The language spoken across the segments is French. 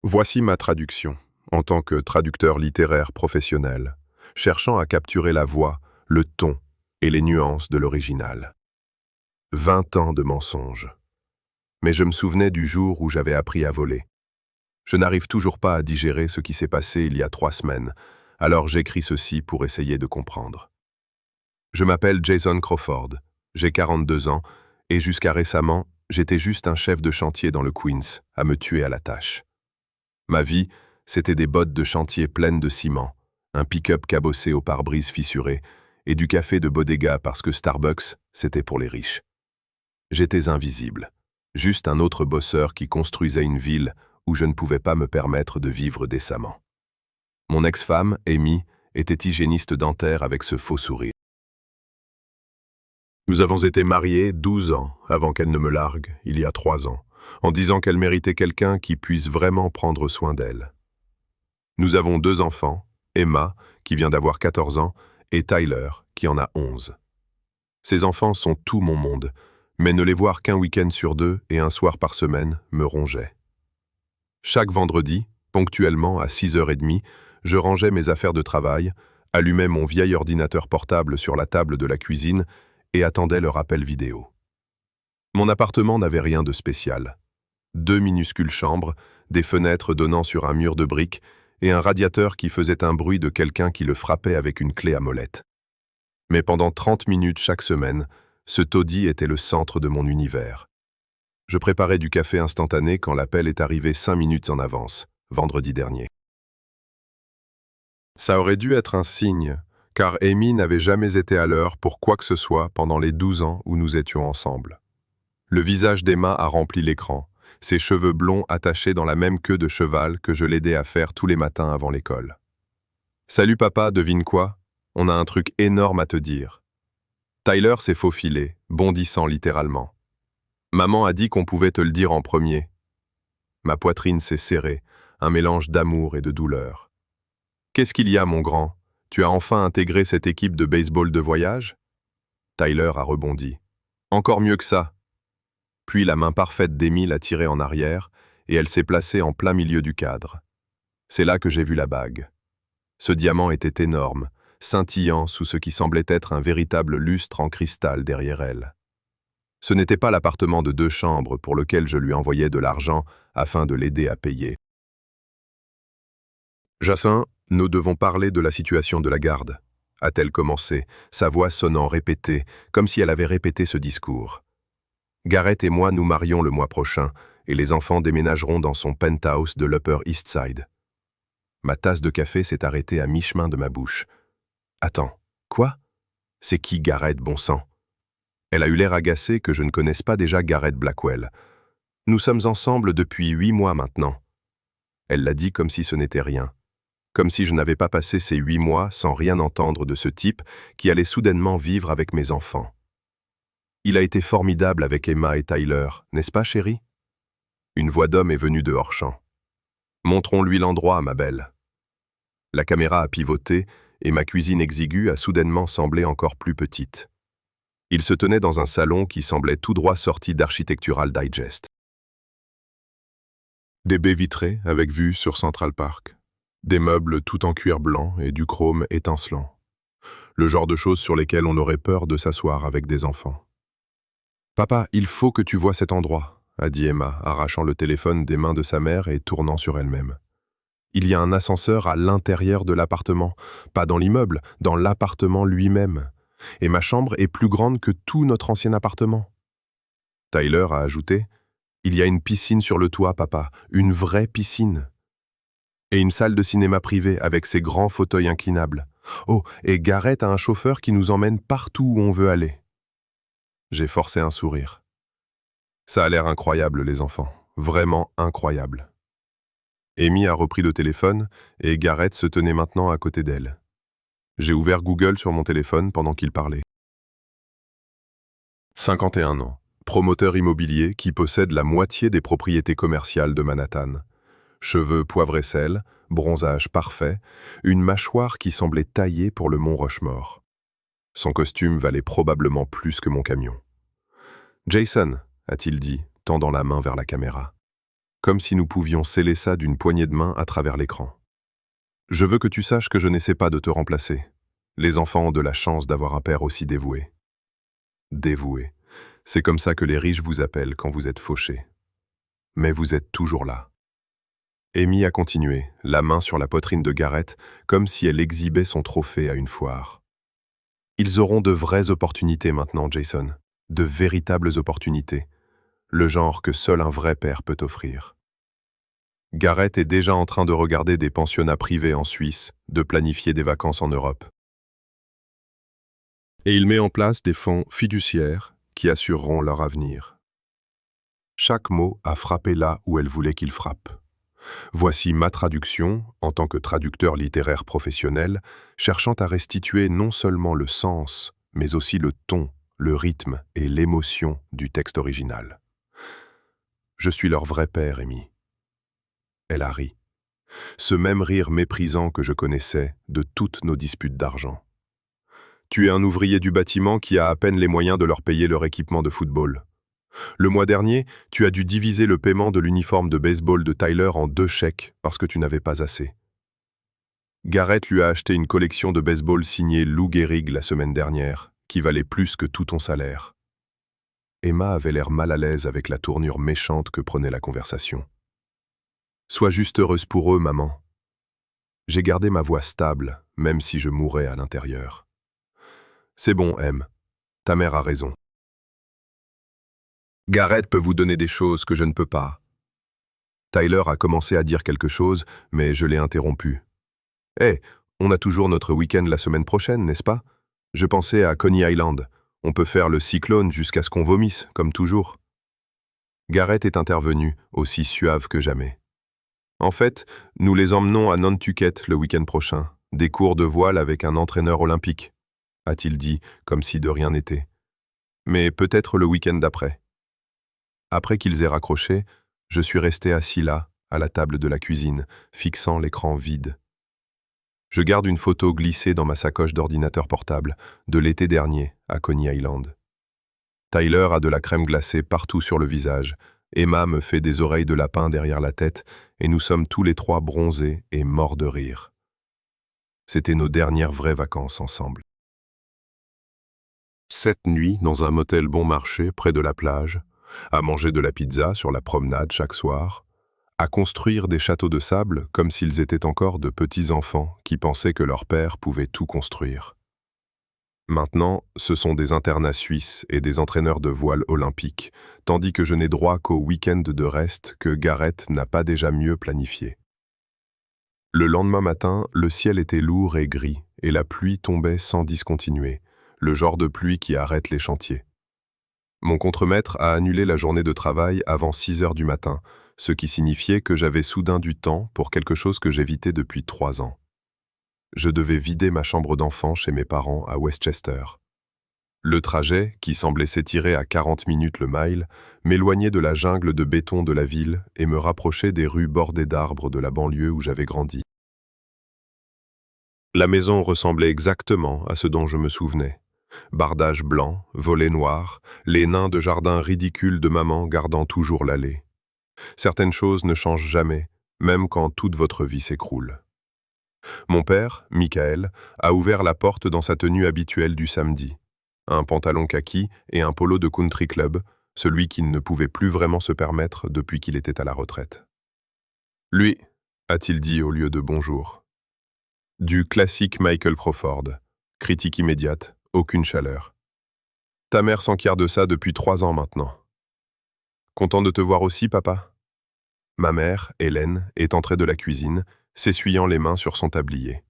Voici ma traduction, en tant que traducteur littéraire professionnel, cherchant à capturer la voix, le ton et les nuances de l'original. 20 ans de mensonges. Mais je me souvenais du jour où j'avais appris à voler. Je n'arrive toujours pas à digérer ce qui s'est passé il y a 3 semaines, alors j'écris ceci pour essayer de comprendre. Je m'appelle Jason Crawford, j'ai 42 ans, et jusqu'à récemment, j'étais juste un chef de chantier dans le Queens, à me tuer à la tâche. Ma vie, c'était des bottes de chantier pleines de ciment, un pick-up cabossé au pare-brise fissuré, et du café de bodega parce que Starbucks, c'était pour les riches. J'étais invisible, juste un autre bosseur qui construisait une ville où je ne pouvais pas me permettre de vivre décemment. Mon ex-femme, Amy, était hygiéniste dentaire avec ce faux sourire. Nous avons été mariés 12 ans avant qu'elle ne me largue, il y a 3 ans, en disant qu'elle méritait quelqu'un qui puisse vraiment prendre soin d'elle. Nous avons 2 enfants, Emma, qui vient d'avoir 14 ans, et Tyler, qui en a 11. Ces enfants sont tout mon monde, mais ne les voir qu'un week-end sur 2 et un soir par semaine me rongeait. Chaque vendredi, ponctuellement à 6h30, je rangeais mes affaires de travail, allumais mon vieil ordinateur portable sur la table de la cuisine et attendais leur appel vidéo. Mon appartement n'avait rien de spécial. 2 minuscules chambres, des fenêtres donnant sur un mur de briques et un radiateur qui faisait un bruit de quelqu'un qui le frappait avec une clé à molette. Mais pendant 30 minutes chaque semaine, ce taudis était le centre de mon univers. Je préparais du café instantané quand l'appel est arrivé 5 minutes en avance, vendredi dernier. Ça aurait dû être un signe, car Amy n'avait jamais été à l'heure pour quoi que ce soit pendant les 12 ans où nous étions ensemble. Le visage d'Emma a rempli l'écran, ses cheveux blonds attachés dans la même queue de cheval que je l'aidais à faire tous les matins avant l'école. « Salut papa, devine quoi? On a un truc énorme à te dire. » Tyler s'est faufilé, bondissant littéralement. « Maman a dit qu'on pouvait te le dire en premier. » Ma poitrine s'est serrée, un mélange d'amour et de douleur. « Qu'est-ce qu'il y a, mon grand? Tu as enfin intégré cette équipe de baseball de voyage? » Tyler a rebondi. « Encore mieux que ça. » Puis la main parfaite d'Amy l'a tirée en arrière et elle s'est placée en plein milieu du cadre. C'est là que j'ai vu la bague. Ce diamant était énorme, scintillant sous ce qui semblait être un véritable lustre en cristal derrière elle. Ce n'était pas l'appartement de 2 chambres pour lequel je lui envoyais de l'argent afin de l'aider à payer. « Jacin, nous devons parler de la situation de la garde, » a-t-elle commencé, sa voix sonnant répétée, comme si elle avait répété ce discours. « Garrett et moi nous marions le mois prochain, et les enfants déménageront dans son penthouse de l'Upper East Side. » Ma tasse de café s'est arrêtée à mi-chemin de ma bouche. « Attends, quoi? C'est qui Garrett, bon sang ?» Elle a eu l'air agacée que je ne connaisse pas déjà Garrett Blackwell. « Nous sommes ensemble depuis 8 mois maintenant. » Elle l'a dit comme si ce n'était rien. Comme si je n'avais pas passé ces 8 mois sans rien entendre de ce type qui allait soudainement vivre avec mes enfants. Il a été formidable avec Emma et Tyler, n'est-ce pas, chérie? Une voix d'homme est venue de hors-champ. Montrons-lui l'endroit, ma belle. La caméra a pivoté et ma cuisine exiguë a soudainement semblé encore plus petite. Il se tenait dans un salon qui semblait tout droit sorti d'Architectural Digest. Des baies vitrées avec vue sur Central Park. Des meubles tout en cuir blanc et du chrome étincelant. Le genre de choses sur lesquelles on aurait peur de s'asseoir avec des enfants. « Papa, il faut que tu vois cet endroit », a dit Emma, arrachant le téléphone des mains de sa mère et tournant sur elle-même. « Il y a un ascenseur à l'intérieur de l'appartement, pas dans l'immeuble, dans l'appartement lui-même. Et ma chambre est plus grande que tout notre ancien appartement. » Tyler a ajouté « Il y a une piscine sur le toit, papa, une vraie piscine. Et une salle de cinéma privée avec ses grands fauteuils inclinables. Oh, et Garrett a un chauffeur qui nous emmène partout où on veut aller. » J'ai forcé un sourire. Ça a l'air incroyable, les enfants. Vraiment incroyable. Amy a repris le téléphone et Garrett se tenait maintenant à côté d'elle. J'ai ouvert Google sur mon téléphone pendant qu'il parlait. 51 ans, promoteur immobilier qui possède la moitié des propriétés commerciales de Manhattan. Cheveux poivre et sel, bronzage parfait, une mâchoire qui semblait taillée pour le mont Rushmore. Son costume valait probablement plus que mon camion. « Jason », a-t-il dit, tendant la main vers la caméra. comme si nous pouvions sceller ça d'une poignée de main à travers l'écran. Je veux que tu saches que je n'essaie pas de te remplacer. Les enfants ont de la chance d'avoir un père aussi dévoué. Dévoué. C'est comme ça que les riches vous appellent quand vous êtes fauchés. Mais vous êtes toujours là. Amy a continué, la main sur la poitrine de Gareth, comme si elle exhibait son trophée à une foire. Ils auront de vraies opportunités maintenant, Jason. De véritables opportunités. Le genre que seul un vrai père peut offrir. Gareth est déjà en train de regarder des pensionnats privés en Suisse, de planifier des vacances en Europe. Et il met en place des fonds fiduciaires qui assureront leur avenir. Chaque mot a frappé là où elle voulait qu'il frappe. Voici ma traduction, en tant que traducteur littéraire professionnel, cherchant à restituer non seulement le sens, mais aussi le ton, le rythme et l'émotion du texte original. Je suis leur vrai père, Amy. Elle a ri. Ce même rire méprisant que je connaissais de toutes nos disputes d'argent. Tu es un ouvrier du bâtiment qui a à peine les moyens de leur payer leur équipement de football. Le mois dernier, tu as dû diviser le paiement de l'uniforme de baseball de Tyler en 2 chèques parce que tu n'avais pas assez. Gareth lui a acheté une collection de baseball signée Lou Gehrig la semaine dernière, qui valait plus que tout ton salaire. Emma avait l'air mal à l'aise avec la tournure méchante que prenait la conversation. Sois juste heureuse pour eux, maman. J'ai gardé ma voix stable, même si je mourais à l'intérieur. C'est bon, Em. Ta mère a raison. Gareth peut vous donner des choses que je ne peux pas. Tyler a commencé à dire quelque chose, mais je l'ai interrompu. Hé, on a toujours notre week-end la semaine prochaine, n'est-ce pas? Je pensais à Coney Island. On peut faire le cyclone jusqu'à ce qu'on vomisse, comme toujours. Gareth est intervenu, aussi suave que jamais. En fait, nous les emmenons à Nantucket le week-end prochain, des cours de voile avec un entraîneur olympique, a-t-il dit, comme si de rien n'était. Mais peut-être le week-end d'après. Après qu'ils aient raccroché, je suis resté assis là, à la table de la cuisine, fixant l'écran vide. Je garde une photo glissée dans ma sacoche d'ordinateur portable, de l'été dernier, à Coney Island. Tyler a de la crème glacée partout sur le visage, Emma me fait des oreilles de lapin derrière la tête, et nous sommes tous les 3 bronzés et morts de rire. C'était nos dernières vraies vacances ensemble. Cette nuit, dans un motel bon marché, près de la plage, à manger de la pizza sur la promenade chaque soir, à construire des châteaux de sable comme s'ils étaient encore de petits enfants qui pensaient que leur père pouvait tout construire. Maintenant, ce sont des internats suisses et des entraîneurs de voile olympiques, tandis que je n'ai droit qu'au week-end de reste que Gareth n'a pas déjà mieux planifié. Le lendemain matin, le ciel était lourd et gris, et la pluie tombait sans discontinuer, le genre de pluie qui arrête les chantiers. Mon contremaître a annulé la journée de travail avant 6 heures du matin, ce qui signifiait que j'avais soudain du temps pour quelque chose que j'évitais depuis 3 ans. Je devais vider ma chambre d'enfant chez mes parents à Westchester. Le trajet, qui semblait s'étirer à 40 minutes le mile, m'éloignait de la jungle de béton de la ville et me rapprochait des rues bordées d'arbres de la banlieue où j'avais grandi. La maison ressemblait exactement à ce dont je me souvenais. Bardage blanc, volets noirs, les nains de jardin ridicules de maman gardant toujours l'allée. Certaines choses ne changent jamais, même quand toute votre vie s'écroule. Mon père, Michael, a ouvert la porte dans sa tenue habituelle du samedi. Un pantalon kaki et un polo de country club, celui qu'il ne pouvait plus vraiment se permettre depuis qu'il était à la retraite. Lui, a-t-il dit au lieu de bonjour. Du classique Michael Crawford, critique immédiate, aucune chaleur. Ta mère s'enquiert de ça depuis 3 ans maintenant. Content de te voir aussi, papa? Ma mère, Hélène, est entrée de la cuisine, s'essuyant les mains sur son tablier.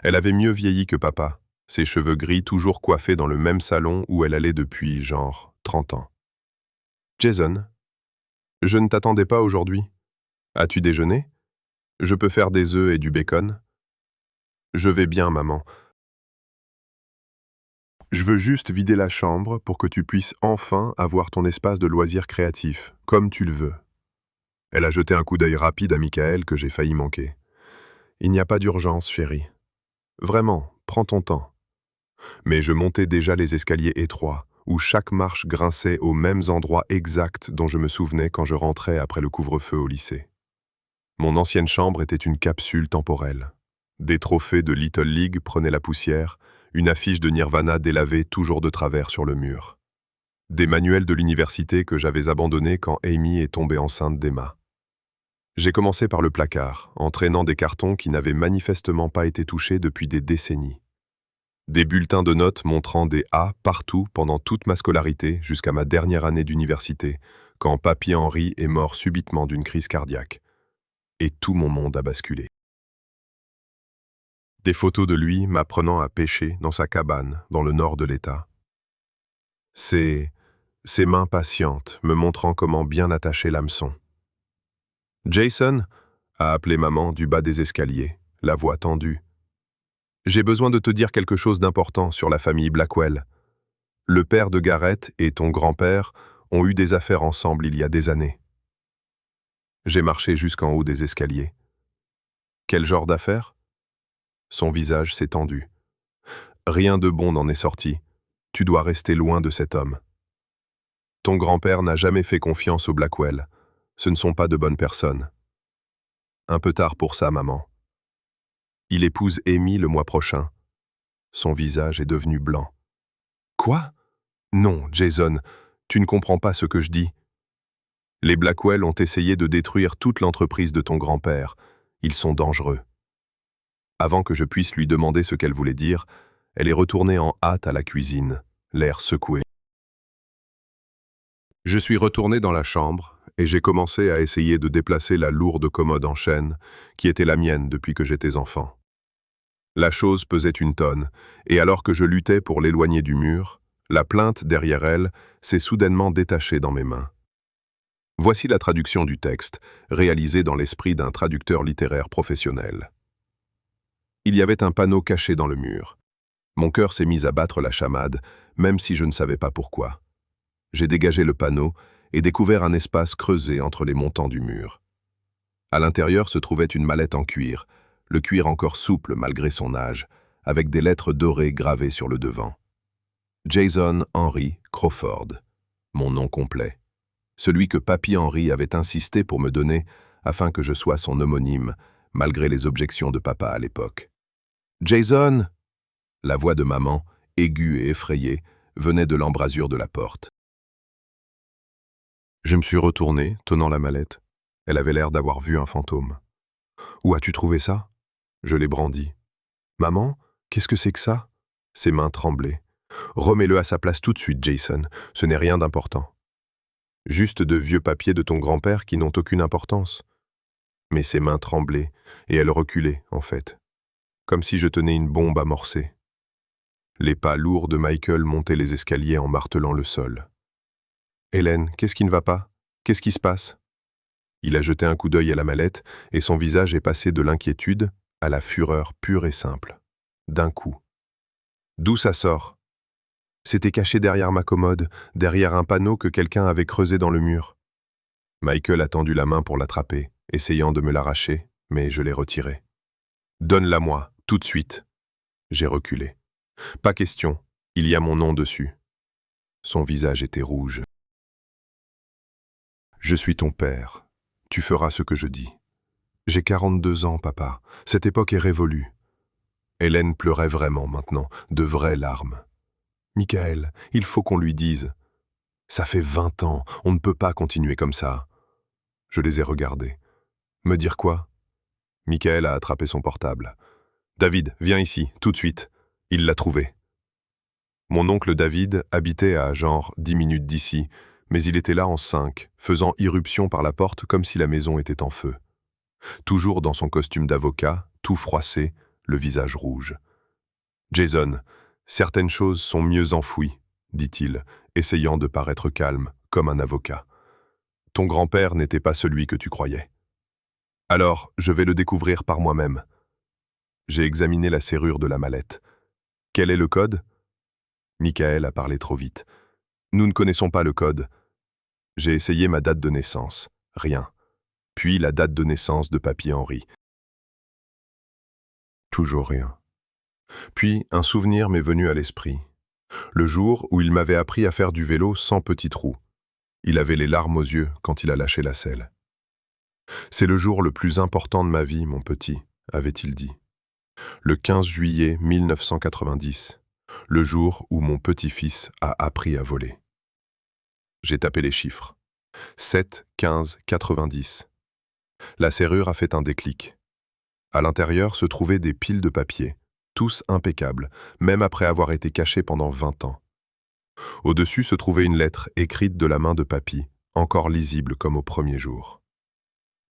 Elle avait mieux vieilli que papa, ses cheveux gris toujours coiffés dans le même salon où elle allait depuis, genre, 30 ans. Jason, je ne t'attendais pas aujourd'hui. As-tu déjeuné? Je peux faire des œufs et du bacon? Je vais bien, maman. Je veux juste vider la chambre pour que tu puisses enfin avoir ton espace de loisirs créatifs, comme tu le veux. Elle a jeté un coup d'œil rapide à Michael que j'ai failli manquer. Il n'y a pas d'urgence, chérie. Vraiment, prends ton temps. Mais je montais déjà les escaliers étroits, où chaque marche grinçait aux mêmes endroits exacts dont je me souvenais quand je rentrais après le couvre-feu au lycée. Mon ancienne chambre était une capsule temporelle. Des trophées de Little League prenaient la poussière, une affiche de Nirvana délavée toujours de travers sur le mur. Des manuels de l'université que j'avais abandonnés quand Amy est tombée enceinte d'Emma. J'ai commencé par le placard, en traînant des cartons qui n'avaient manifestement pas été touchés depuis des décennies. Des bulletins de notes montrant des A partout pendant toute ma scolarité jusqu'à ma dernière année d'université, quand Papy Henry est mort subitement d'une crise cardiaque. Et tout mon monde a basculé. Des photos de lui m'apprenant à pêcher dans sa cabane dans le nord de l'État. Ses mains patientes me montrant comment bien attacher l'hameçon. Jason a appelé maman du bas des escaliers, la voix tendue. J'ai besoin de te dire quelque chose d'important sur la famille Blackwell. Le père de Garrett et ton grand-père ont eu des affaires ensemble il y a des années. J'ai marché jusqu'en haut des escaliers. Quel genre d'affaires? Son visage s'est tendu. Rien de bon n'en est sorti. Tu dois rester loin de cet homme. Ton grand-père n'a jamais fait confiance aux Blackwell. Ce ne sont pas de bonnes personnes. Un peu tard pour ça, maman. Il épouse Amy le mois prochain. Son visage est devenu blanc. Quoi? Non, Jason, tu ne comprends pas ce que je dis. Les Blackwell ont essayé de détruire toute l'entreprise de ton grand-père. Ils sont dangereux. Avant que je puisse lui demander ce qu'elle voulait dire, elle est retournée en hâte à la cuisine, l'air secoué. Je suis retourné dans la chambre et j'ai commencé à essayer de déplacer la lourde commode en chêne qui était la mienne depuis que j'étais enfant. La chose pesait une tonne, et alors que je luttais pour l'éloigner du mur, la plainte derrière elle s'est soudainement détachée dans mes mains. Voici la traduction du texte, réalisée dans l'esprit d'un traducteur littéraire professionnel. Il y avait un panneau caché dans le mur. Mon cœur s'est mis à battre la chamade, même si je ne savais pas pourquoi. J'ai dégagé le panneau et découvert un espace creusé entre les montants du mur. À l'intérieur se trouvait une mallette en cuir, le cuir encore souple malgré son âge, avec des lettres dorées gravées sur le devant. Jason Henry Crawford, mon nom complet. Celui que Papy Henry avait insisté pour me donner afin que je sois son homonyme, malgré les objections de papa à l'époque. Jason! La voix de maman, aiguë et effrayée, venait de l'embrasure de la porte. Je me suis retourné, tenant la mallette. Elle avait l'air d'avoir vu un fantôme. « Où as-tu trouvé ça ?» Je l'ai brandi. « Maman, qu'est-ce que c'est que ça ?» Ses mains tremblaient. « Remets-le à sa place tout de suite, Jason. Ce n'est rien d'important. » Juste de vieux papiers de ton grand-père qui n'ont aucune importance. Mais ses mains tremblaient, et elles reculaient, en fait. Comme si je tenais une bombe amorcée. Les pas lourds de Michael montaient les escaliers en martelant le sol. « Hélène, qu'est-ce qui ne va pas? Qu'est-ce qui se passe ?» Il a jeté un coup d'œil à la mallette, et son visage est passé de l'inquiétude à la fureur pure et simple. D'un coup. « D'où ça sort ?» C'était caché derrière ma commode, derrière un panneau que quelqu'un avait creusé dans le mur. Michael a tendu la main pour l'attraper, essayant de me l'arracher, mais je l'ai retiré. « Donne-la-moi, tout de suite. » J'ai reculé. « Pas question, il y a mon nom dessus. » Son visage était rouge. « Je suis ton père. Tu feras ce que je dis. J'ai 42 ans, papa. Cette époque est révolue. » Hélène pleurait vraiment maintenant, de vraies larmes. « Michael, il faut qu'on lui dise. Ça fait 20 ans, on ne peut pas continuer comme ça. » Je les ai regardés. « Me dire quoi ?» Michael a attrapé son portable. « David, viens ici, tout de suite. Il l'a trouvé. » Mon oncle David habitait à genre 10 minutes d'ici, mais il était là en 5, faisant irruption par la porte comme si la maison était en feu. Toujours dans son costume d'avocat, tout froissé, le visage rouge. « Jason, certaines choses sont mieux enfouies, » dit-il, essayant de paraître calme, comme un avocat. « Ton grand-père n'était pas celui que tu croyais. Alors, je vais le découvrir par moi-même. » J'ai examiné la serrure de la mallette. « Quel est le code ?» Michael a parlé trop vite. « Nous ne connaissons pas le code. » J'ai essayé ma date de naissance. Rien. Puis la date de naissance de Papy Henry. Toujours rien. Puis un souvenir m'est venu à l'esprit. Le jour où il m'avait appris à faire du vélo sans petit trou. Il avait les larmes aux yeux quand il a lâché la selle. C'est le jour le plus important de ma vie, mon petit, avait-il dit. Le 15 juillet 1990, le jour où mon petit-fils a appris à voler. J'ai tapé les chiffres. 7, 15, 90. La serrure a fait un déclic. À l'intérieur se trouvaient des piles de papier, tous impeccables, même après avoir été cachés pendant 20 ans. Au-dessus se trouvait une lettre écrite de la main de papy, encore lisible comme au premier jour.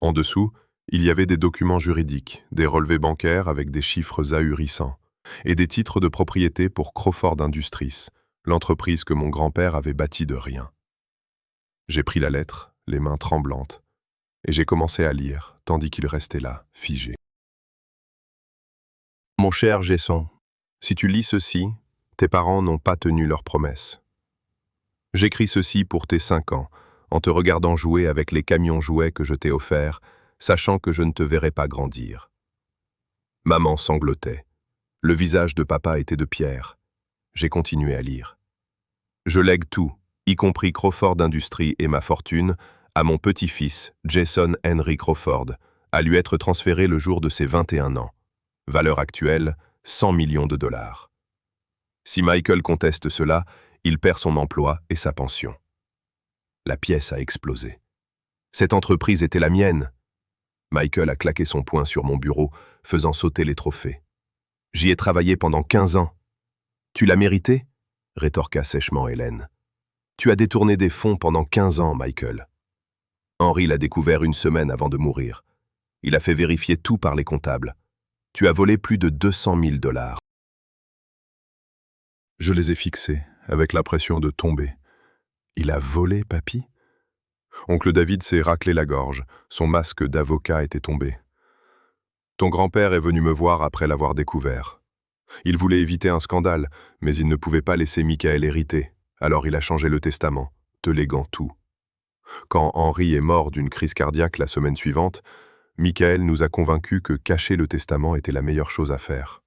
En dessous, il y avait des documents juridiques, des relevés bancaires avec des chiffres ahurissants, et des titres de propriété pour Crawford Industries, l'entreprise que mon grand-père avait bâtie de rien. J'ai pris la lettre, les mains tremblantes, et j'ai commencé à lire, tandis qu'il restait là, figé. Mon cher Gesson, si tu lis ceci, tes parents n'ont pas tenu leur promesse. J'écris ceci pour tes 5 ans, en te regardant jouer avec les camions jouets que je t'ai offerts, sachant que je ne te verrai pas grandir. Maman sanglotait. Le visage de papa était de pierre. J'ai continué à lire. Je lègue tout, y compris Crawford Industries et ma fortune, à mon petit-fils, Jason Henry Crawford, à lui être transféré le jour de ses 21 ans. Valeur actuelle, 100 millions de dollars. Si Michael conteste cela, il perd son emploi et sa pension. La pièce a explosé. Cette entreprise était la mienne. Michael a claqué son poing sur mon bureau, faisant sauter les trophées. J'y ai travaillé pendant 15 ans. Tu l'as mérité? Rétorqua sèchement Hélène. Tu as détourné des fonds pendant 15 ans, Michael. Henry l'a découvert une semaine avant de mourir. Il a fait vérifier tout par les comptables. Tu as volé plus de 200 000 dollars. Je les ai fixés, avec la pression de tomber. Il a volé, papy? Oncle David s'est raclé la gorge. Son masque d'avocat était tombé. Ton grand-père est venu me voir après l'avoir découvert. Il voulait éviter un scandale, mais il ne pouvait pas laisser Michael hériter. Alors il a changé le testament, te léguant tout. Quand Henry est mort d'une crise cardiaque la semaine suivante, Michael nous a convaincus que cacher le testament était la meilleure chose à faire.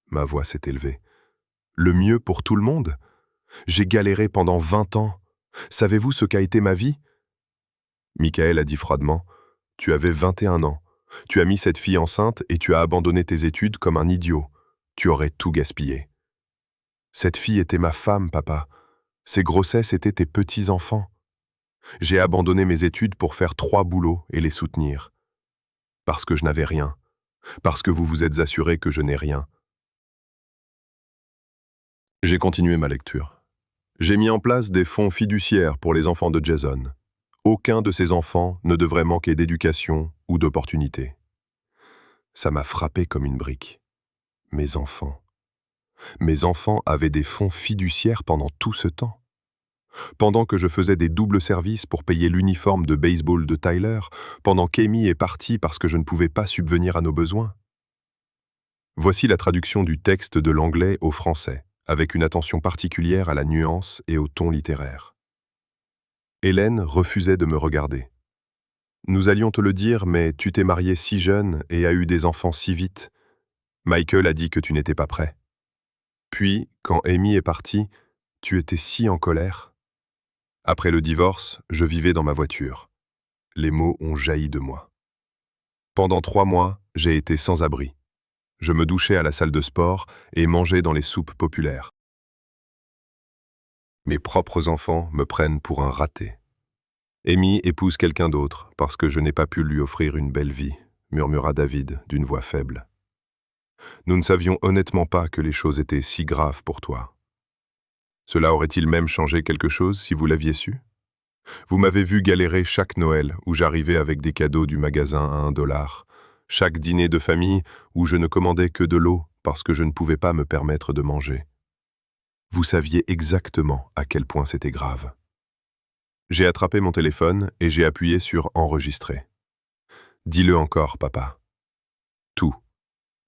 Ma voix s'est élevée. Le mieux pour tout le monde? J'ai galéré pendant 20 ans. Savez-vous ce qu'a été ma vie? Michael a dit froidement, « Tu avais 21 ans. Tu as mis cette fille enceinte et tu as abandonné tes études comme un idiot. Tu aurais tout gaspillé. » Cette fille était ma femme, papa. Ces grossesses étaient tes petits-enfants. J'ai abandonné mes études pour faire 3 boulots et les soutenir. Parce que je n'avais rien. Parce que vous vous êtes assuré que je n'ai rien. J'ai continué ma lecture. J'ai mis en place des fonds fiduciaires pour les enfants de Jason. Aucun de ces enfants ne devrait manquer d'éducation ou d'opportunités. Ça m'a frappé comme une brique. Mes enfants. Mes enfants avaient des fonds fiduciaires pendant tout ce temps. Pendant que je faisais des doubles services pour payer l'uniforme de baseball de Tyler, pendant qu'Amy est partie parce que je ne pouvais pas subvenir à nos besoins. Voici la traduction du texte de l'anglais au français, avec une attention particulière à la nuance et au ton littéraire. Hélène refusait de me regarder. Nous allions te le dire, mais tu t'es marié si jeune et as eu des enfants si vite. Michael a dit que tu n'étais pas prêt. Puis, quand Amy est partie, tu étais si en colère. Après le divorce, je vivais dans ma voiture. Les mots ont jailli de moi. Pendant 3 mois, j'ai été sans abri. Je me douchais à la salle de sport et mangeais dans les soupes populaires. Mes propres enfants me prennent pour un raté. Amy épouse quelqu'un d'autre parce que je n'ai pas pu lui offrir une belle vie, murmura David d'une voix faible. Nous ne savions honnêtement pas que les choses étaient si graves pour toi. Cela aurait-il même changé quelque chose si vous l'aviez su? Vous m'avez vu galérer chaque Noël où j'arrivais avec des cadeaux du magasin à $1, chaque dîner de famille où je ne commandais que de l'eau parce que je ne pouvais pas me permettre de manger. Vous saviez exactement à quel point c'était grave. J'ai attrapé mon téléphone et j'ai appuyé sur « Enregistrer ». Dis-le encore, papa. Tout.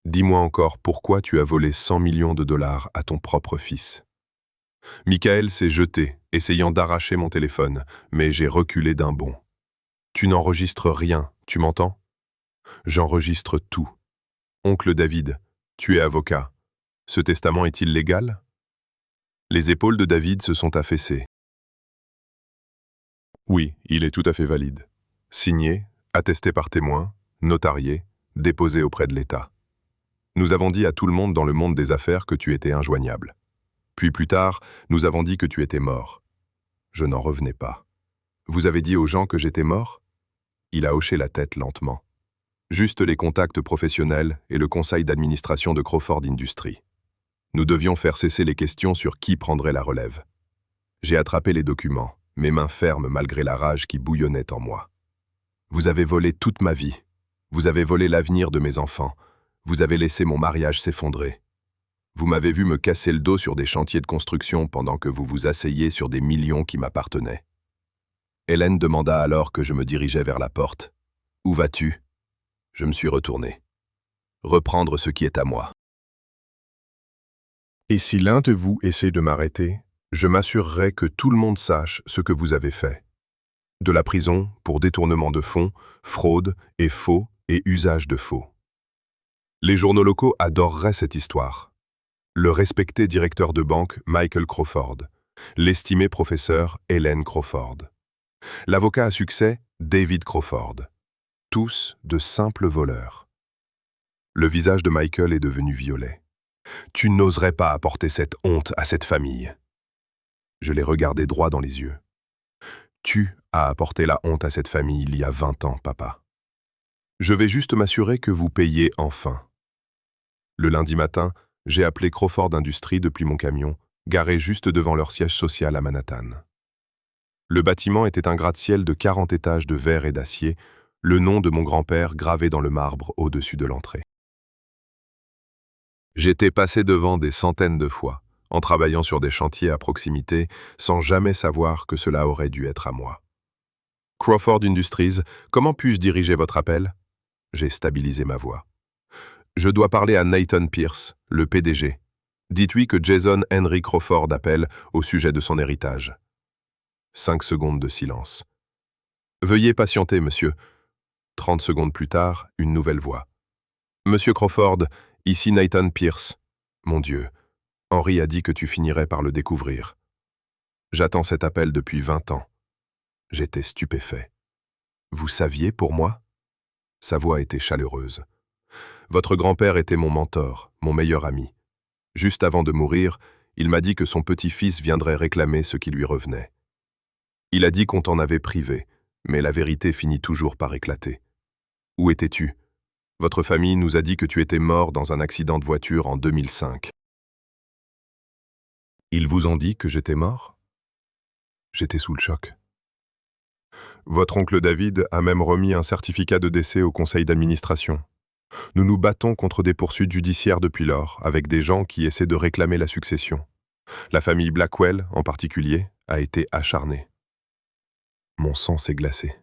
Dis-moi encore pourquoi tu as volé 100 millions de dollars à ton propre fils. Michael s'est jeté, essayant d'arracher mon téléphone, mais j'ai reculé d'un bond. Tu n'enregistres rien, tu m'entends? J'enregistre tout. Oncle David, tu es avocat. Ce testament est-il légal? Les épaules de David se sont affaissées. Oui, il est tout à fait valide. Signé, attesté par témoin, notarié, déposé auprès de l'État. Nous avons dit à tout le monde dans le monde des affaires que tu étais injoignable. Puis plus tard, nous avons dit que tu étais mort. Je n'en revenais pas. Vous avez dit aux gens que j'étais mort? Il a hoché la tête lentement. Juste les contacts professionnels et le conseil d'administration de Crawford Industries. Nous devions faire cesser les questions sur qui prendrait la relève. J'ai attrapé les documents, mes mains fermes malgré la rage qui bouillonnait en moi. Vous avez volé toute ma vie. Vous avez volé l'avenir de mes enfants. Vous avez laissé mon mariage s'effondrer. Vous m'avez vu me casser le dos sur des chantiers de construction pendant que vous vous asseyiez sur des millions qui m'appartenaient. Hélène demanda alors que je me dirigeais vers la porte. « Où vas-tu » Je me suis retourné. Reprendre ce qui est à moi. Et si l'un de vous essaie de m'arrêter, je m'assurerai que tout le monde sache ce que vous avez fait. De la prison pour détournement de fonds, fraude et faux et usage de faux. Les journaux locaux adoreraient cette histoire. Le respecté directeur de banque Michael Crawford, l'estimé professeur Hélène Crawford, l'avocat à succès David Crawford, tous de simples voleurs. Le visage de Michael est devenu violet. « Tu n'oserais pas apporter cette honte à cette famille. » Je l'ai regardé droit dans les yeux. « Tu as apporté la honte à cette famille il y a 20 ans, papa. Je vais juste m'assurer que vous payez enfin. » Le lundi matin, j'ai appelé Crawford Industries depuis mon camion, garé juste devant leur siège social à Manhattan. Le bâtiment était un gratte-ciel de 40 étages de verre et d'acier, le nom de mon grand-père gravé dans le marbre au-dessus de l'entrée. J'étais passé devant des centaines de fois, en travaillant sur des chantiers à proximité, sans jamais savoir que cela aurait dû être à moi. « Crawford Industries, comment puis-je diriger votre appel ?» J'ai stabilisé ma voix. « Je dois parler à Nathan Pierce, le PDG. Dites-lui que Jason Henry Crawford appelle au sujet de son héritage. » 5 secondes de silence. « Veuillez patienter, monsieur. » 30 secondes plus tard, une nouvelle voix. « Monsieur Crawford, ici Nathan Pierce. Mon Dieu, Henry a dit que tu finirais par le découvrir. J'attends cet appel depuis 20 ans. » J'étais stupéfait. « Vous saviez pour moi ?» Sa voix était chaleureuse. « Votre grand-père était mon mentor, mon meilleur ami. Juste avant de mourir, il m'a dit que son petit-fils viendrait réclamer ce qui lui revenait. Il a dit qu'on t'en avait privé, mais la vérité finit toujours par éclater. Où étais-tu ? Votre famille nous a dit que tu étais mort dans un accident de voiture en 2005. Ils vous ont dit que j'étais mort ? J'étais sous le choc. Votre oncle David a même remis un certificat de décès au conseil d'administration. Nous nous battons contre des poursuites judiciaires depuis lors, avec des gens qui essaient de réclamer la succession. La famille Blackwell, en particulier, a été acharnée. Mon sang s'est glacé.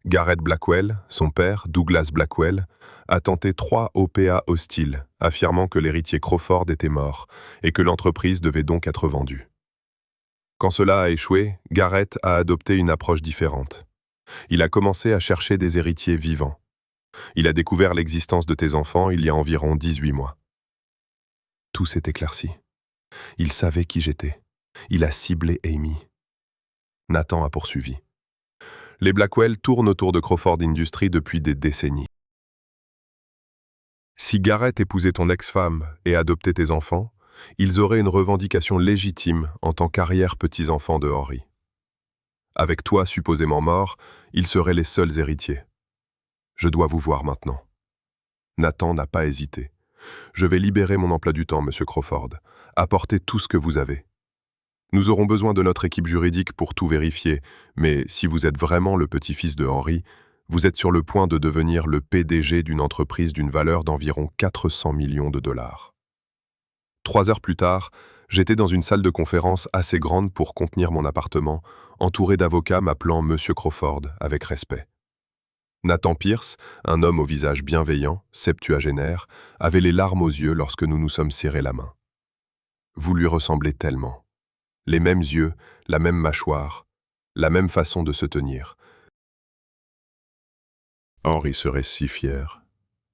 Garrett Blackwell, son père, Douglas Blackwell, a tenté 3 OPA hostiles, affirmant que l'héritier Crawford était mort et que l'entreprise devait donc être vendue. Quand cela a échoué, Garrett a adopté une approche différente. Il a commencé à chercher des héritiers vivants. Il a découvert l'existence de tes enfants il y a environ 18 mois. Tout s'est éclairci. Il savait qui j'étais. Il a ciblé Amy. Nathan a poursuivi. Les Blackwell tournent autour de Crawford Industries depuis des décennies. Si Garrett épousait ton ex-femme et adoptait tes enfants, ils auraient une revendication légitime en tant qu'arrière-petits-enfants de Henry. Avec toi supposément mort, ils seraient les seuls héritiers. Je dois vous voir maintenant. Nathan n'a pas hésité. Je vais libérer mon emploi du temps, monsieur Crawford. Apportez tout ce que vous avez. Nous aurons besoin de notre équipe juridique pour tout vérifier, mais si vous êtes vraiment le petit-fils de Henry, vous êtes sur le point de devenir le PDG d'une entreprise d'une valeur d'environ 400 millions de dollars. 3 heures plus tard, j'étais dans une salle de conférence assez grande pour contenir mon appartement, entouré d'avocats m'appelant Monsieur Crawford avec respect. Nathan Pierce, un homme au visage bienveillant, septuagénaire, avait les larmes aux yeux lorsque nous nous sommes serrés la main. Vous lui ressemblez tellement. Les mêmes yeux, la même mâchoire, la même façon de se tenir. Henry serait si fier.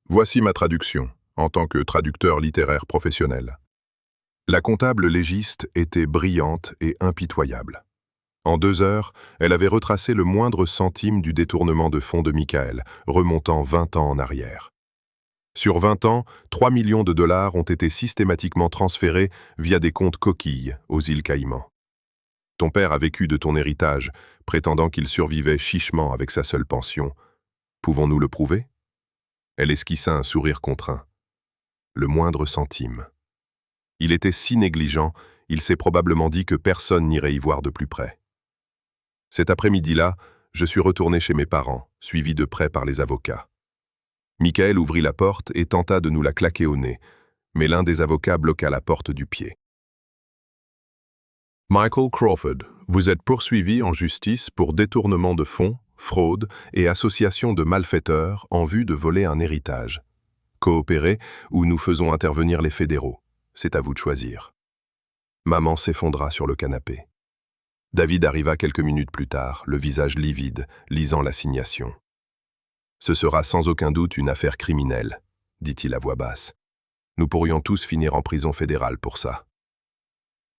Voici ma traduction, en tant que traducteur littéraire professionnel. La comptable légiste était brillante et impitoyable. En 2 heures, elle avait retracé le moindre centime du détournement de fonds de Michael, remontant 20 ans en arrière. Sur 20 ans, 3 millions de dollars ont été systématiquement transférés via des comptes coquilles aux îles Caïmans. Ton père a vécu de ton héritage, prétendant qu'il survivait chichement avec sa seule pension. Pouvons-nous le prouver? Elle esquissa un sourire contraint. Le moindre centime. Il était si négligent, il s'est probablement dit que personne n'irait y voir de plus près. Cet après-midi-là, je suis retourné chez mes parents, suivi de près par les avocats. Michael ouvrit la porte et tenta de nous la claquer au nez, mais l'un des avocats bloqua la porte du pied. Michael Crawford, vous êtes poursuivi en justice pour détournement de fonds, fraude et association de malfaiteurs en vue de voler un héritage. Coopérez ou nous faisons intervenir les fédéraux. C'est à vous de choisir. Maman s'effondra sur le canapé. David arriva quelques minutes plus tard, le visage livide, lisant l'assignation. « Ce sera sans aucun doute une affaire criminelle, » dit-il à voix basse. « Nous pourrions tous finir en prison fédérale pour ça. »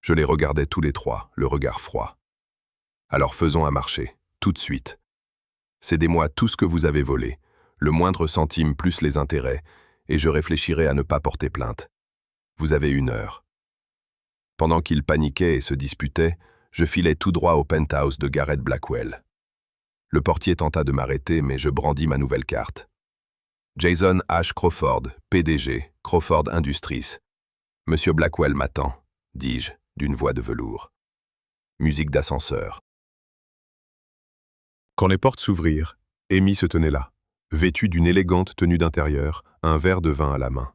Je les regardais tous les trois, le regard froid. « Alors faisons un marché, tout de suite. Cédez-moi tout ce que vous avez volé, le moindre centime plus les intérêts, et je réfléchirai à ne pas porter plainte. Vous avez 1 heure. » Pendant qu'ils paniquaient et se disputaient, je filai tout droit au penthouse de Garrett Blackwell. Le portier tenta de m'arrêter, mais je brandis ma nouvelle carte. Jason H. Crawford, PDG, Crawford Industries. Monsieur Blackwell m'attend, dis-je, d'une voix de velours. Musique d'ascenseur. Quand les portes s'ouvrirent, Amy se tenait là, vêtue d'une élégante tenue d'intérieur, un verre de vin à la main.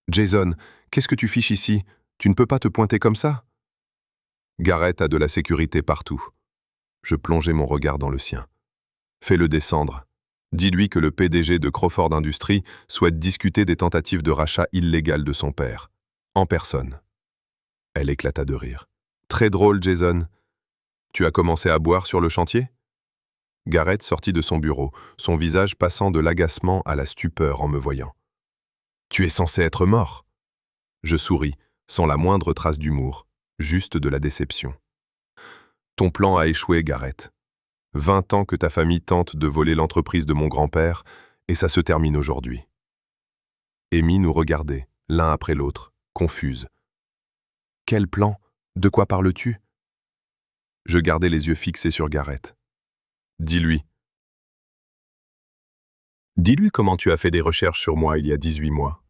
« Jason, qu'est-ce que tu fiches ici? Tu ne peux pas te pointer comme ça ?» Garrett a de la sécurité partout. Je plongeai mon regard dans le sien. Fais-le descendre. Dis-lui que le PDG de Crawford Industries souhaite discuter des tentatives de rachat illégal de son père. En personne. Elle éclata de rire. Très drôle, Jason. Tu as commencé à boire sur le chantier? Garrett sortit de son bureau, son visage passant de l'agacement à la stupeur en me voyant. Tu es censé être mort. Je souris, sans la moindre trace d'humour. Juste de la déception. Ton plan a échoué, Garrett. 20 ans que ta famille tente de voler l'entreprise de mon grand-père, et ça se termine aujourd'hui. Amy nous regardait, l'un après l'autre, confuse. Quel plan? De quoi parles-tu? Je gardais les yeux fixés sur Garrett. Dis-lui. Dis-lui comment tu as fait des recherches sur moi il y a 18 mois.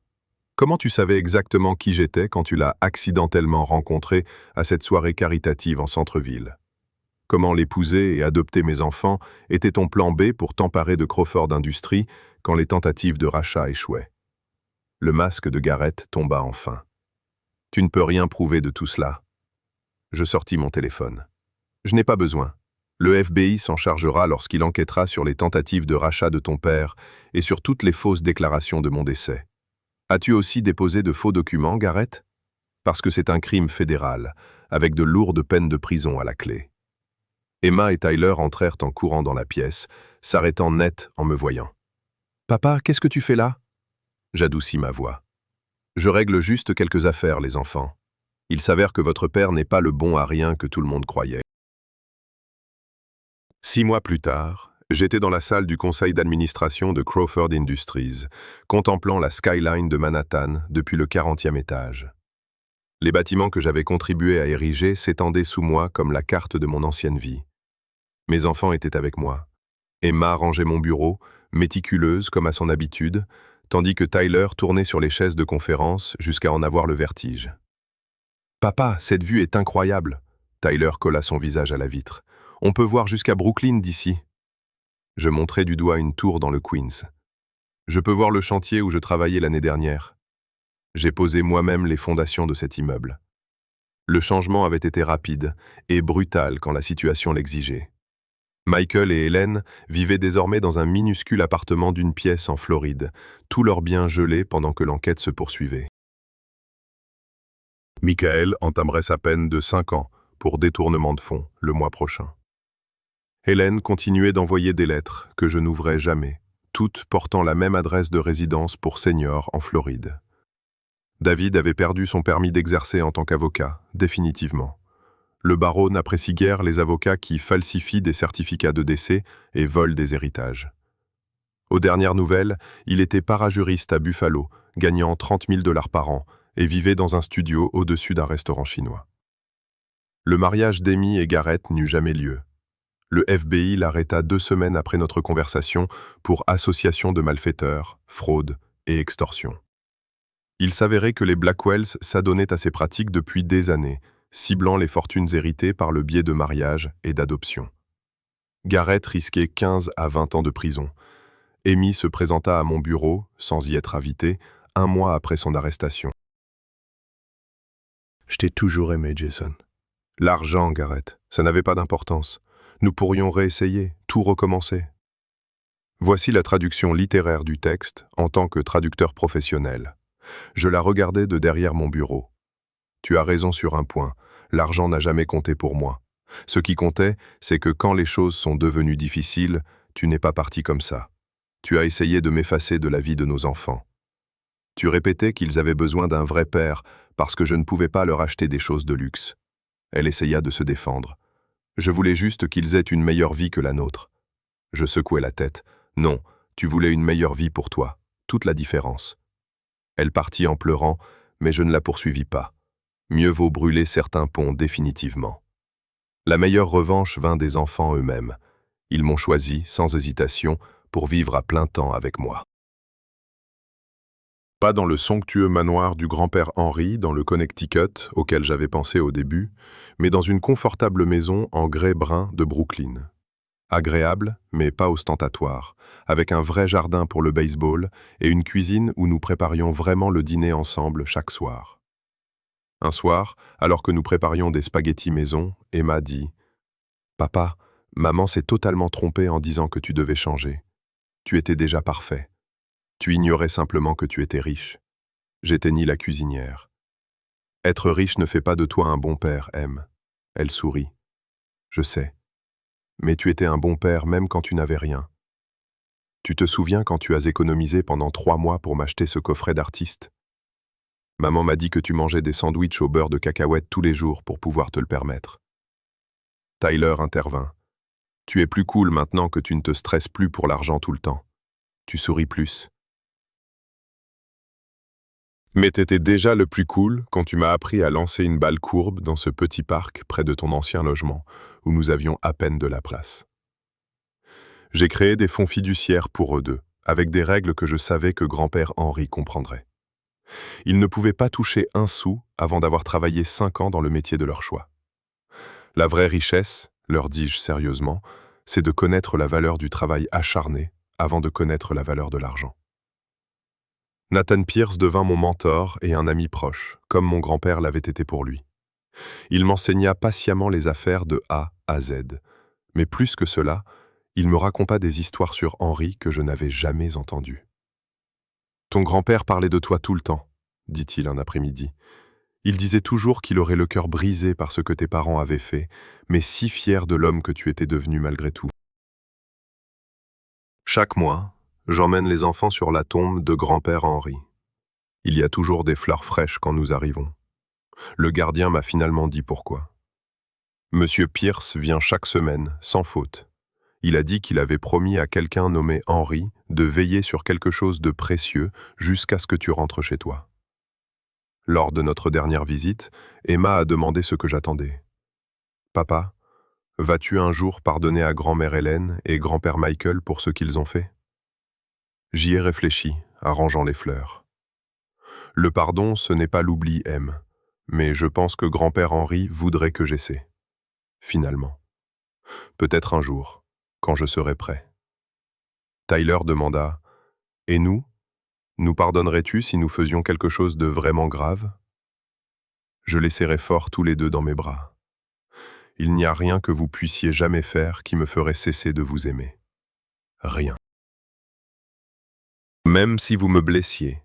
Comment tu savais exactement qui j'étais quand tu l'as accidentellement rencontré à cette soirée caritative en centre-ville? Comment l'épouser et adopter mes enfants était ton plan B pour t'emparer de Crawford Industries quand les tentatives de rachat échouaient? Le masque de Garrett tomba enfin. Tu ne peux rien prouver de tout cela. Je sortis mon téléphone. Je n'ai pas besoin. Le FBI s'en chargera lorsqu'il enquêtera sur les tentatives de rachat de ton père et sur toutes les fausses déclarations de mon décès. As-tu aussi déposé de faux documents, Garrett? Parce que c'est un crime fédéral, avec de lourdes peines de prison à la clé. Emma et Tyler entrèrent en courant dans la pièce, s'arrêtant net en me voyant. « Papa, qu'est-ce que tu fais là ?» J'adoucis ma voix. « Je règle juste quelques affaires, les enfants. Il s'avère que votre père n'est pas le bon à rien que tout le monde croyait. » 6 mois plus tard, j'étais dans la salle du conseil d'administration de Crawford Industries, contemplant la skyline de Manhattan depuis le 40e étage. Les bâtiments que j'avais contribué à ériger s'étendaient sous moi comme la carte de mon ancienne vie. Mes enfants étaient avec moi. Emma rangeait mon bureau, méticuleuse comme à son habitude, tandis que Tyler tournait sur les chaises de conférence jusqu'à en avoir le vertige. « Papa, cette vue est incroyable !» Tyler colla son visage à la vitre. « On peut voir jusqu'à Brooklyn d'ici. » Je montrai du doigt une tour dans le Queens. « Je peux voir le chantier où je travaillais l'année dernière. J'ai posé moi-même les fondations de cet immeuble. Le changement avait été rapide et brutal quand la situation l'exigeait. Michael et Hélène vivaient désormais dans un minuscule appartement d'une pièce en Floride, tous leurs biens gelés pendant que l'enquête se poursuivait. Michael entamerait sa peine de 5 ans pour détournement de fonds le mois prochain. Hélène continuait d'envoyer des lettres que je n'ouvrais jamais, toutes portant la même adresse de résidence pour seniors en Floride. David avait perdu son permis d'exercer en tant qu'avocat, définitivement. Le barreau n'apprécie guère les avocats qui falsifient des certificats de décès et volent des héritages. Aux dernières nouvelles, il était parajuriste à Buffalo, gagnant 30 000 $ par an, et vivait dans un studio au-dessus d'un restaurant chinois. Le mariage d'Amy et Garrett n'eut jamais lieu. Le FBI l'arrêta 2 semaines après notre conversation pour association de malfaiteurs, fraude et extorsion. Il s'avérait que les Blackwells s'adonnaient à ces pratiques depuis des années, ciblant les fortunes héritées par le biais de mariage et d'adoption. Garrett risquait 15 à 20 ans de prison. Amy se présenta à mon bureau, sans y être invitée, 1 mois après son arrestation. « Je t'ai toujours aimé, Jason. L'argent, Garrett, ça n'avait pas d'importance. Nous pourrions réessayer, tout recommencer. » Voici la traduction littéraire du texte en tant que traducteur professionnel. Je la regardais de derrière mon bureau. Tu as raison sur un point, l'argent n'a jamais compté pour moi. Ce qui comptait, c'est que quand les choses sont devenues difficiles, tu n'es pas parti comme ça. Tu as essayé de m'effacer de la vie de nos enfants. Tu répétais qu'ils avaient besoin d'un vrai père parce que je ne pouvais pas leur acheter des choses de luxe. Elle essaya de se défendre. Je voulais juste qu'ils aient une meilleure vie que la nôtre. Je secouai la tête. Non, tu voulais une meilleure vie pour toi. Toute la différence. Elle partit en pleurant, mais je ne la poursuivis pas. Mieux vaut brûler certains ponts définitivement. La meilleure revanche vint des enfants eux-mêmes. Ils m'ont choisi, sans hésitation, pour vivre à plein temps avec moi. Pas dans le somptueux manoir du grand-père Henry, dans le Connecticut, auquel j'avais pensé au début, mais dans une confortable maison en grès brun de Brooklyn. Agréable, mais pas ostentatoire, avec un vrai jardin pour le baseball et une cuisine où nous préparions vraiment le dîner ensemble chaque soir. Un soir, alors que nous préparions des spaghettis maison, Emma dit « Papa, maman s'est totalement trompée en disant que tu devais changer. Tu étais déjà parfait. Tu ignorais simplement que tu étais riche. » J'éteignis la cuisinière. « Être riche ne fait pas de toi un bon père, Em. » Elle sourit. « Je sais. Mais tu étais un bon père même quand tu n'avais rien. Tu te souviens quand tu as économisé pendant 3 mois pour m'acheter ce coffret d'artiste? Maman m'a dit que tu mangeais des sandwichs au beurre de cacahuète tous les jours pour pouvoir te le permettre. » Tyler intervint. « Tu es plus cool maintenant que tu ne te stresses plus pour l'argent tout le temps. Tu souris plus. » Mais t'étais déjà le plus cool quand tu m'as appris à lancer une balle courbe dans ce petit parc près de ton ancien logement, où nous avions à peine de la place. J'ai créé des fonds fiduciaires pour eux deux, avec des règles que je savais que grand-père Henry comprendrait. Ils ne pouvaient pas toucher un sou avant d'avoir travaillé 5 ans dans le métier de leur choix. La vraie richesse, leur dis-je sérieusement, c'est de connaître la valeur du travail acharné avant de connaître la valeur de l'argent. Nathan Pierce devint mon mentor et un ami proche, comme mon grand-père l'avait été pour lui. Il m'enseigna patiemment les affaires de A à Z, mais plus que cela, il me raconta des histoires sur Henry que je n'avais jamais entendues. « Ton grand-père parlait de toi tout le temps, » dit-il un après-midi. « Il disait toujours qu'il aurait le cœur brisé par ce que tes parents avaient fait, mais si fier de l'homme que tu étais devenu malgré tout. » Chaque mois, j'emmène les enfants sur la tombe de grand-père Henry. Il y a toujours des fleurs fraîches quand nous arrivons. Le gardien m'a finalement dit pourquoi. Monsieur Pierce vient chaque semaine, sans faute. Il a dit qu'il avait promis à quelqu'un nommé Henry de veiller sur quelque chose de précieux jusqu'à ce que tu rentres chez toi. Lors de notre dernière visite, Emma a demandé ce que j'attendais. « Papa, vas-tu un jour pardonner à grand-mère Hélène et grand-père Michael pour ce qu'ils ont fait ?» J'y ai réfléchi, arrangeant les fleurs. Le pardon, ce n'est pas l'oubli, M, mais je pense que grand-père Henry voudrait que j'essaie. Finalement. Peut-être un jour, quand je serai prêt. Tyler demanda « Et nous? Nous pardonnerais-tu si nous faisions quelque chose de vraiment grave ?» Je les serrai fort tous les deux dans mes bras. Il n'y a rien que vous puissiez jamais faire qui me ferait cesser de vous aimer. Rien. Même si vous me blessiez,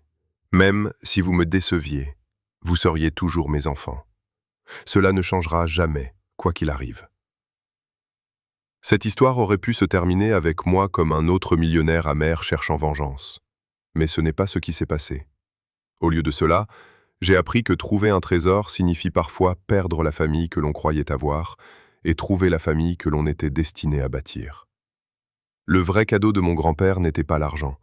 même si vous me déceviez, vous seriez toujours mes enfants. Cela ne changera jamais, quoi qu'il arrive. Cette histoire aurait pu se terminer avec moi comme un autre millionnaire amer cherchant vengeance. Mais ce n'est pas ce qui s'est passé. Au lieu de cela, J'ai appris que trouver un trésor signifie parfois perdre la famille que l'on croyait avoir et trouver la famille que l'on était destiné à bâtir. Le vrai cadeau de mon grand-père n'était pas l'argent,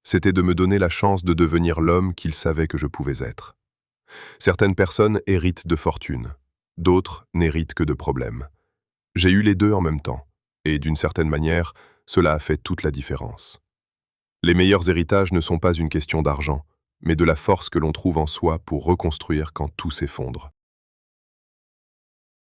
c'était de me donner la chance de devenir l'homme qu'il savait que je pouvais être. Certaines personnes héritent de fortune, d'autres n'héritent que de problèmes. J'ai eu les deux en même temps, et d'une certaine manière, cela a fait toute la différence. Les meilleurs héritages ne sont pas une question d'argent, mais de la force que l'on trouve en soi pour reconstruire quand tout s'effondre.